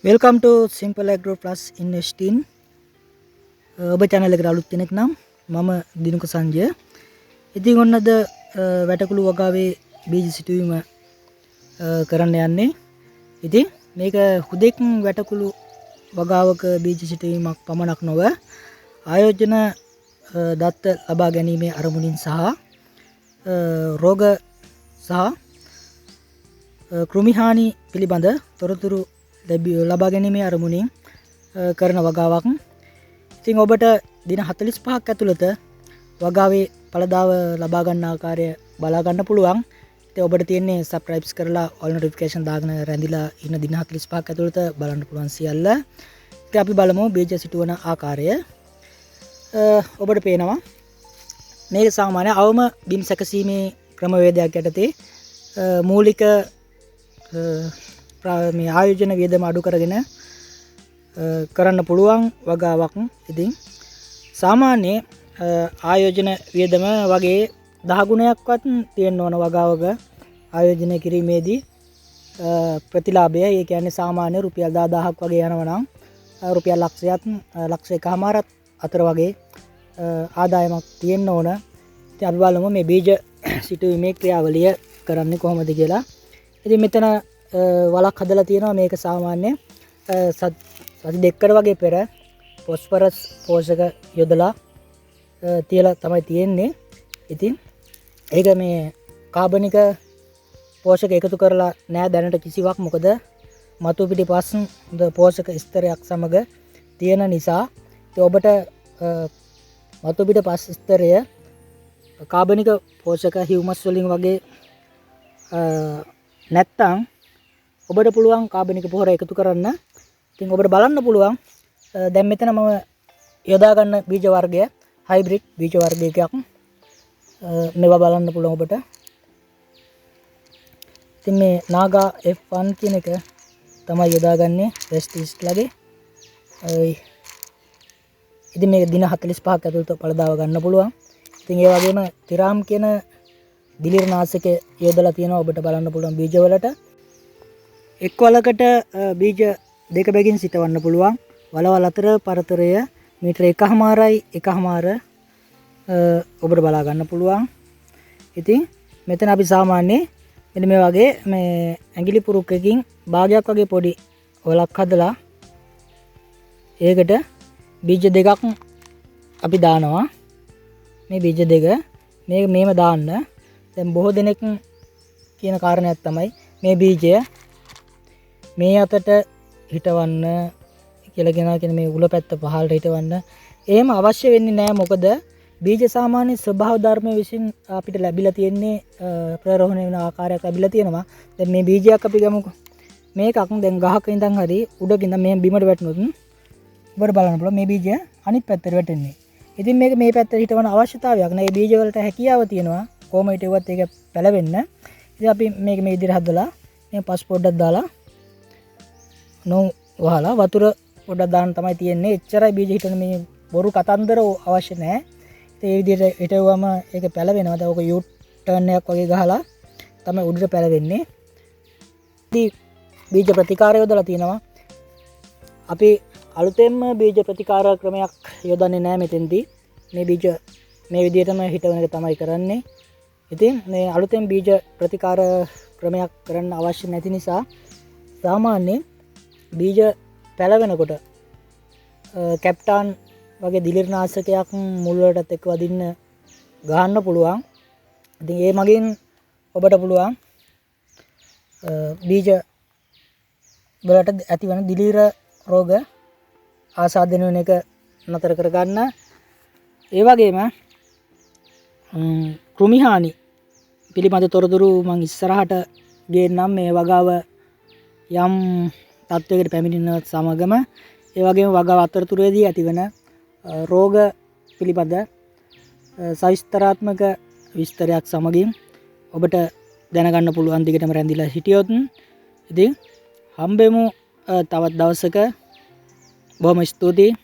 Welcome to Simple Agro Plus Investing. ඔබ channel එකට අලුත් කෙනෙක් නම් මම දිනුක සංජය. ඉතින් ඔන්න අද වැටකුළු වගාවේ බීජ සිටුවීම කරන්න යන්නේ. ඉතින් මේක හුදෙක් වැටකුළු වගාවක බීජ සිටුවීමක් පමණක් නොව ආයෝජන දත්ත ලබා ගැනීමේ අරමුණින් සහ රෝග සහ කෘමි හානි පිළිබඳ තොරතුරු ලබා ගැනීමේ අරමුණින් කරන වගාවක්. ඉතින් ඔබට දින 45ක් ඇතුළත වගාවේ ඵලදාව ලබා ගන්න ආකාරය බලා ගන්න පුළුවන්. ඉතින් ඔබට තියෙන්නේ subscribe කරලා all notification දාගෙන රැඳිලා ඉන්න දින 45ක් ඇතුළත බලන්න පුළුවන් සියල්ල. ඉතින් අපි බලමු බීජ සිටුවන ආකාරය. ඔබට පේනවා මේක සාමාන්‍ය අවම බිම් සැකසීමේ ක්‍රමවේදයක් යටතේ මූලික මේ ආයෝජන වියදම අඩු කරගෙන කරන්න පුළුවන් වගාවක්. ඉතින් සාමාන්‍ය ආයෝජන වියදම වගේ 10 ගුණයක්වත් තියෙන්න ඕන වගාවක ආයෝජනය කිරීමේදී ප්‍රතිලාභය. ඒ කියන්නේ සාමාන්‍ය රුපියල් 10000ක් වගේ යනවා නම් රුපියල් ලක්ෂයක් ලක්ෂ එකමාරක් අතර වගේ ආදායමක් තියෙන්න ඕන. ඉතින් අපි බලමු මේ බීජ සිටුවීමේ ක්‍රියාවලිය කරන්නේ කොහොමද කියලා. ඉතින් මෙතන වලක් හදලා තියෙනවා. මේක සාමාන්‍ය සති දෙකකට වගේ පෙර ෆොස්ෆරස් පෝෂක යොදලා තියලා තමයි තියෙන්නේ. ඉතින් ඒක මේ කාබනික පෝෂක එකතු කරලා නෑ දැනට කිසිවක්. මොකද මතු පිටිපස් පෝෂක ස්තරයක් සමග තියෙන නිසා. ඉතින් ඔබට මතු පිටිපස් ස්තරය කාබනික පෝෂක හියුමස් වලින් වගේ නැත්තම් ඔබට පුළුවන් කාබනික පොහොර එකතු කරන්න. ඉතින් ඔබට බලන්න පුළුවන් දැන් මෙතන මම යොදා ගන්න බීජ වර්ගය හයිබ්‍රිඩ් බීජ වර්ගයක්. මේවා බලන්න පුළුවන් ඔබට. ඉතින් මේ නාගා F1 කියන එක තමයි යොදාගන්නේ වෙස්ට් ඊස්ට්ලාගේ. ඉතින් මේක දින 45ක් ඇතුළත ඵලදාව ගන්න පුළුවන්. ඉතින් ඒ වගේම තිරාම් කියන දිලිරනාශක යොදලා තියෙනවා. ඔබට බලන්න පුළුවන් බීජ වලට. එක් වලකට බීජ දෙක බැගින් සිටවන්න පුළුවන්. වලවල් අතර පරතරය මීටර 1.5 ඔබට බලා ගන්න පුළුවන්. ඉතින් මෙතන අපි සාමාන්‍ය මෙන්න මේ වගේ මේ ඇඟිලි පුරුකකින් භාගයක් වගේ පොඩි වලක් හදලා ඒකට බීජ දෙකක් අපි දානවා. මේ බීජ දෙක මේම දාන්න. දැන් බොහෝ දෙනෙක් කියන කාරණයක් තමයි මේ බීජය මේ අතට හිටවන්න කියලා කියන මේ උල පැත්ත පහළට හිටවන්න. එහෙම අවශ්‍ය වෙන්නේ නැහැ. මොකද බීජ සාමාන්‍ය ස්වභාව ධර්ම විසින් අපිට ලැබිලා තියෙන්නේ ප්‍රරෝහණය වෙන ආකාරයක් ලැබිලා තියෙනවා. දැන් මේ බීජයක් අපි ගමුකෝ. මේකක් දැන් ගහක ඉඳන් හරි උඩක ඉඳන් මේ බිමට වැටුනොත් ඔබට බලන්න පුළුවන් මේ බීජය අනිත් පැත්තට වැටෙන්නේ. ඉතින් මේක මේ පැත්තට හිටවන අවශ්‍යතාවයක් නැහැ. මේ බීජ වලට හැකියාව තියෙනවා. කොහොම හිටුවත් ඒක පැලවෙන්න. ඉතින් අපි මේක මේ විදිහට හදලා මේ පස් පොඩ්ඩක් දාලා වහලා වතුර පොඩ්ඩක් දාන්න තමයි තියෙන්නේ. එච්චරයි බීජ හිටන මේ බොරු කතන්දර අවශ්‍ය නැහැ. ඉතින් මේ විදිහට හිටවුවම ඒක පැලවෙනවා. දැන් ඔක යූ ටර්න් එකක් වගේ ගහලා තමයි උඩට පැලවෙන්නේ. ඉතින් බීජ ප්‍රතිකාරය යොදලා තියෙනවා. අපි අලුතෙන්ම බීජ ප්‍රතිකාර ක්‍රමයක් යොදන්නේ නැහැ මෙතෙන්දී. මේ බීජ මේ විදිහටම හිටවන එක තමයි කරන්නේ. ඉතින් මේ අලුතෙන් බීජ ප්‍රතිකාර ක්‍රමයක් කරන්න අවශ්‍ය නැති නිසා සාමාන්‍ය බීජ පැලවෙනකොට කැප්ටාන් වගේ දිලිරනාශකයක් මුල් වලටත් එක්ක වදින්න ගහන්න පුළුවන්. ඉතින් ඒ මගින් ඔබට පුළුවන් බීජ වලට ඇතිවන දිලිර රෝග ආසාදනය වෙන එක නතර කර ගන්න. ඒ වගේම කෘමි හානි පිළිබඳ තොරතුරු මම ඉස්සරහට ගේන්නම්. මේ වගාව යම් තත්වයකට පැමිණෙනවත් සමගම ඒ වගේම වගාව අතරතුරේදී ඇතිවන රෝග පිළිබඳ සවිස්තරාත්මක විස්තරයක් සමගින් ඔබට දැනගන්න පුළුවන්. දිගටම රැඳිලා හිටියොත්. ඉතින් හම්බෙමු තවත් දවසක. බොහොම ස්තුතියි.